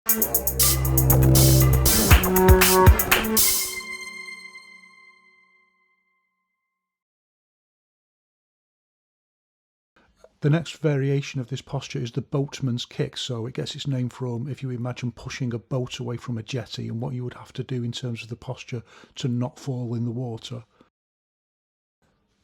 The next variation of this posture is the boatman's kick, so it gets its name from, if you imagine pushing a boat away from a jetty and what you would have to do in terms of the posture to not fall in the water.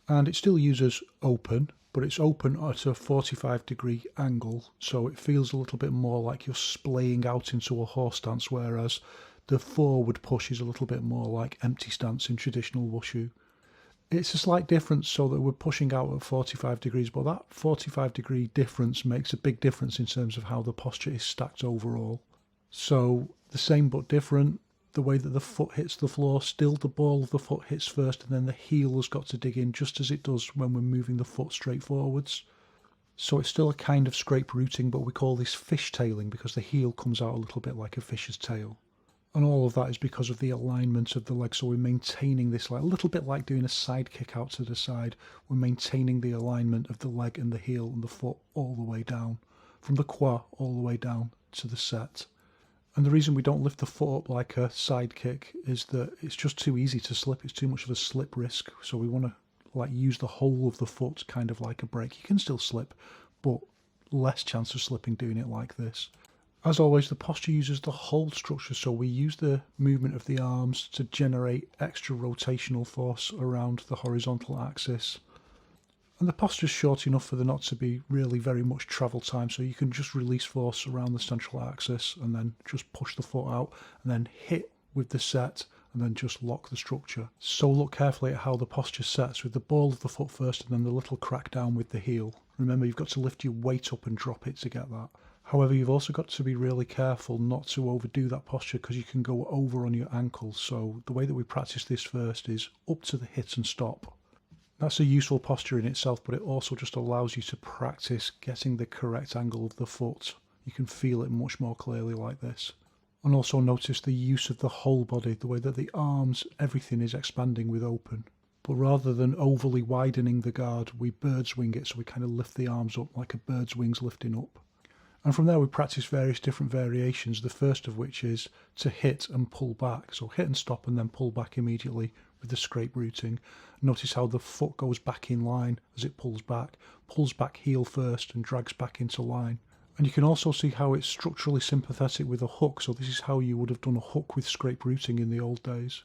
And it still uses open, but it's open at a 45-degree angle, so it feels a little bit more like you're splaying out into a horse stance, whereas the forward push is a little bit more like empty stance in traditional wushu. It's a slight difference so that we're pushing out at 45 degrees, but that 45-degree difference makes a big difference in terms of how the posture is stacked overall. So the same but different, the way that the foot hits the floor, still the ball of the foot hits first and then the heel has got to dig in just as it does when we're moving the foot straight forwards. So it's still a kind of scrape rooting, but we call this fishtailing because the heel comes out a little bit like a fish's tail. And all of that is because of the alignment of the leg, so we're maintaining this, like a little bit like doing a side kick out to the side. We're maintaining the alignment of the leg and the heel and the foot all the way down, from the qua all the way down to the set. And the reason we don't lift the foot up like a side kick is that it's just too easy to slip. It's too much of a slip risk, so we want to like use the whole of the foot kind of like a brake. You can still slip, but less chance of slipping doing it like this. As always, the posture uses the whole structure, so we use the movement of the arms to generate extra rotational force around the horizontal axis. And the posture is short enough for there not to be really very much travel time, so you can just release force around the central axis and then just push the foot out and then hit with the set and then just lock the structure. So look carefully at how the posture sets with the ball of the foot first and then the little crack down with the heel. Remember, you've got to lift your weight up and drop it to get that. However, you've also got to be really careful not to overdo that posture because you can go over on your ankles. So the way that we practice this first is up to the hit and stop. That's a useful posture in itself, but it also just allows you to practice getting the correct angle of the foot. You can feel it much more clearly like this. And also notice the use of the whole body, the way that the arms, everything is expanding with open. But rather than overly widening the guard, we bird's wing it, so we kind of lift the arms up like a bird's wings lifting up. And from there we practice various different variations, the first of which is to hit and pull back. So hit and stop and then pull back immediately with the scrape rooting. Notice how the foot goes back in line as it pulls back heel first and drags back into line. And you can also see how it's structurally sympathetic with a hook, so this is how you would have done a hook with scrape rooting in the old days.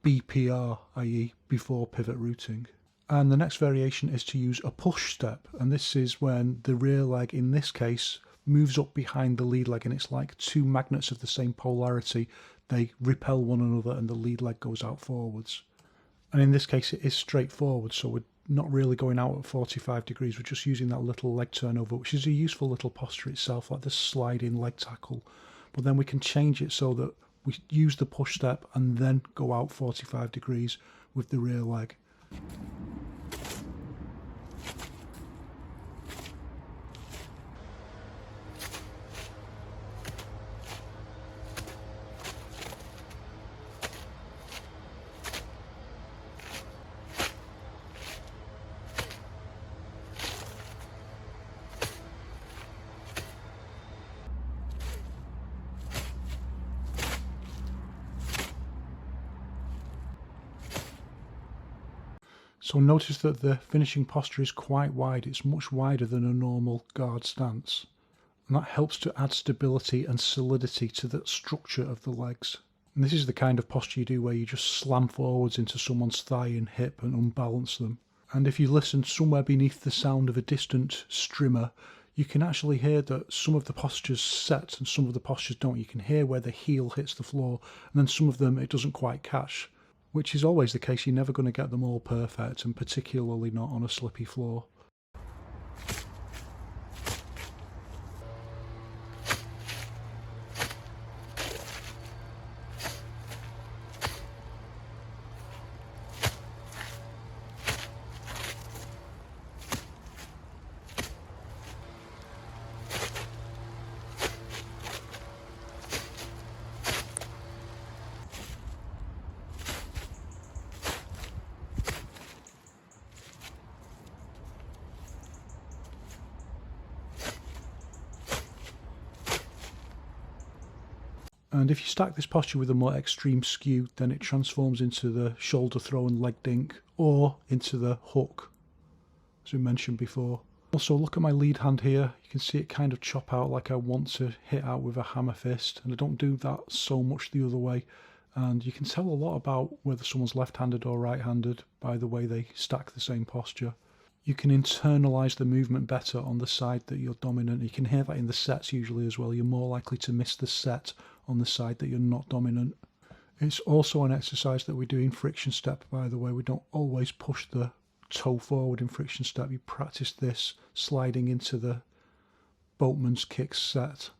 BPR, i.e. before pivot rooting. And the next variation is to use a push step, and this is when the rear leg, in this case, moves up behind the lead leg, and it's like two magnets of the same polarity. They repel one another and the lead leg goes out forwards. And in this case it is straight forward, so we're not really going out at 45 degrees, we're just using that little leg turnover, which is a useful little posture itself, like the sliding leg tackle. But then we can change it so that we use the push step and then go out 45 degrees with the rear leg. So notice that the finishing posture is quite wide, it's much wider than a normal guard stance. And that helps to add stability and solidity to the structure of the legs. And this is the kind of posture you do where you just slam forwards into someone's thigh and hip and unbalance them. And if you listen somewhere beneath the sound of a distant strimmer, you can actually hear that some of the postures set and some of the postures don't. You can hear where the heel hits the floor, and then some of them it doesn't quite catch. Which is always the case, you're never going to get them all perfect, and particularly not on a slippy floor. And if you stack this posture with a more extreme skew, then it transforms into the shoulder throw and leg dink, or into the hook, as we mentioned before. Also, look at my lead hand here. You can see it kind of chop out like I want to hit out with a hammer fist, and I don't do that so much the other way. And you can tell a lot about whether someone's left-handed or right-handed by the way they stack the same posture. You can internalise the movement better on the side that you're dominant. You can hear that in the sets usually as well. You're more likely to miss the set on the side that you're not dominant. It's also an exercise that we do in friction step, by the way. We don't always push the toe forward in friction step. You practice this sliding into the boatman's kick set.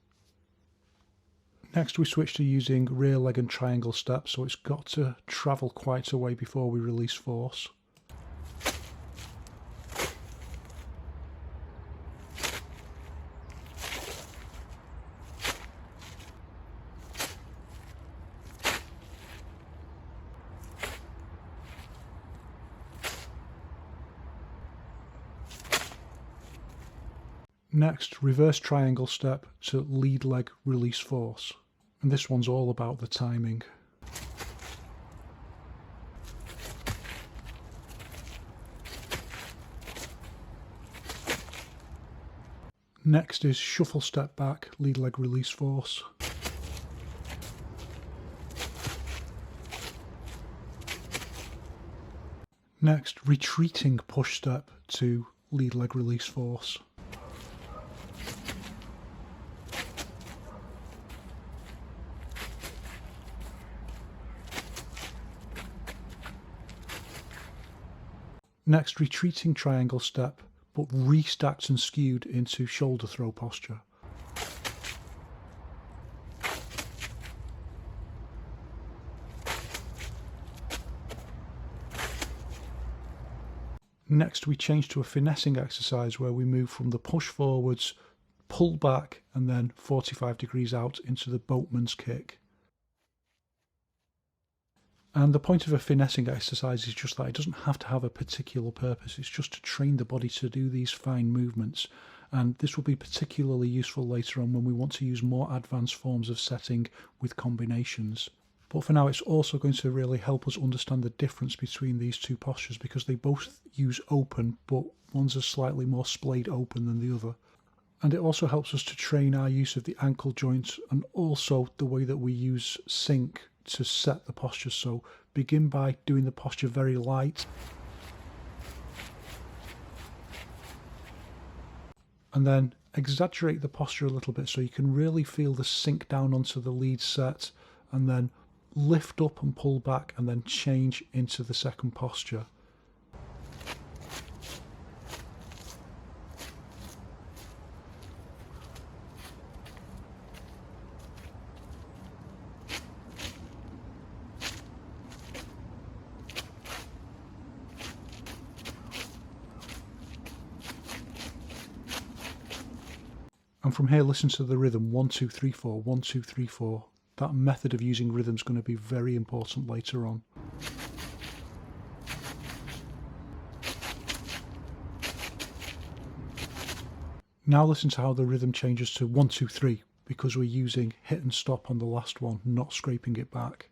Next we switch to using rear leg and triangle step, so it's got to travel quite a way before we release force. Next, reverse triangle step to lead leg release force. And this one's all about the timing. Next is shuffle step back, lead leg release force. Next, retreating push step to lead leg release force. Next, retreating triangle step, but restacked and skewed into shoulder throw posture. Next, we change to a finessing exercise where we move from the push forwards, pull back, and then 45 degrees out into the boatman's kick. And the point of a finessing exercise is just that it doesn't have to have a particular purpose. It's just to train the body to do these fine movements. And this will be particularly useful later on when we want to use more advanced forms of setting with combinations. But for now, it's also going to really help us understand the difference between these two postures, because they both use open, but one's a slightly more splayed open than the other. And it also helps us to train our use of the ankle joints and also the way that we use sync to set the posture. So begin by doing the posture very light, and then exaggerate the posture a little bit so you can really feel the sink down onto the lead set, and then lift up and pull back, and then change into the second posture. And from here, listen to the rhythm 1, 2, 3, 4, 1, 2, 3, 4. That method of using rhythm is going to be very important later on. Now listen to how the rhythm changes to 1, 2, 3, because we're using hit and stop on the last one, not scraping it back.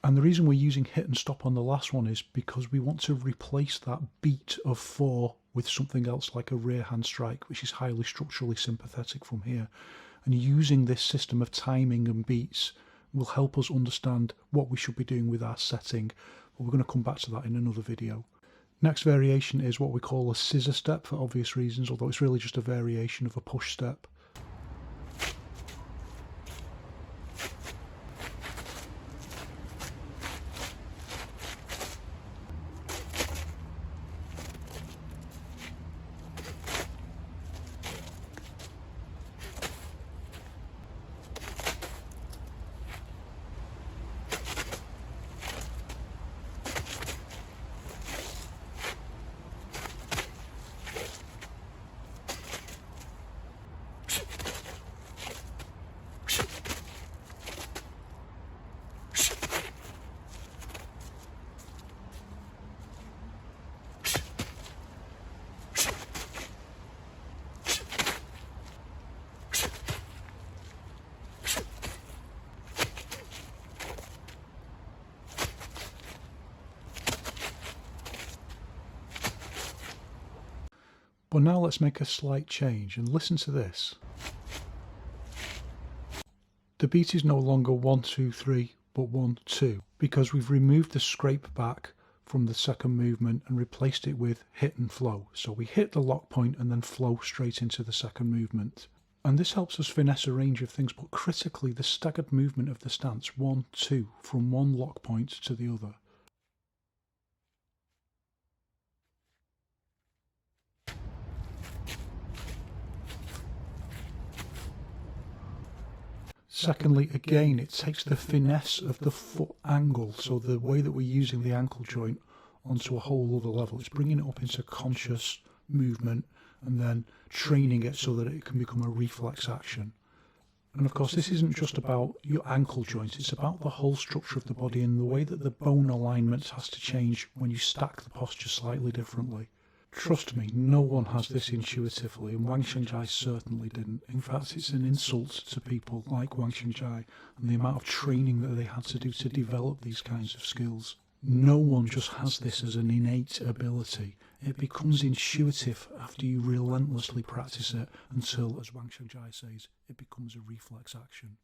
And the reason we're using hit and stop on the last one is because we want to replace that beat of 4 with something else like a rear hand strike, which is highly structurally sympathetic from here. And using this system of timing and beats will help us understand what we should be doing with our setting. But we're going to come back to that in another video. Next variation is what we call a scissor step for obvious reasons, although it's really just a variation of a push step. But now let's make a slight change and listen to this. The beat is no longer 1, 2, 3, but 1, 2, because we've removed the scrape back from the second movement and replaced it with hit and flow. So we hit the lock point and then flow straight into the second movement. And this helps us finesse a range of things, but critically the staggered movement of the stance 1, 2 from one lock point to the other. Secondly, again, it takes the finesse of the foot angle, so the way that we're using the ankle joint, onto a whole other level. It's bringing it up into conscious movement and then training it so that it can become a reflex action. And of course, this isn't just about your ankle joint, it's about the whole structure of the body and the way that the bone alignment has to change when you stack the posture slightly differently. Trust me, no one has this intuitively, and Wang Shengjai certainly didn't. In fact, it's an insult to people like Wang Shengjai and the amount of training that they had to do to develop these kinds of skills. No one just has this as an innate ability. It becomes intuitive after you relentlessly practice it until, as Wang Shengjai says, it becomes a reflex action.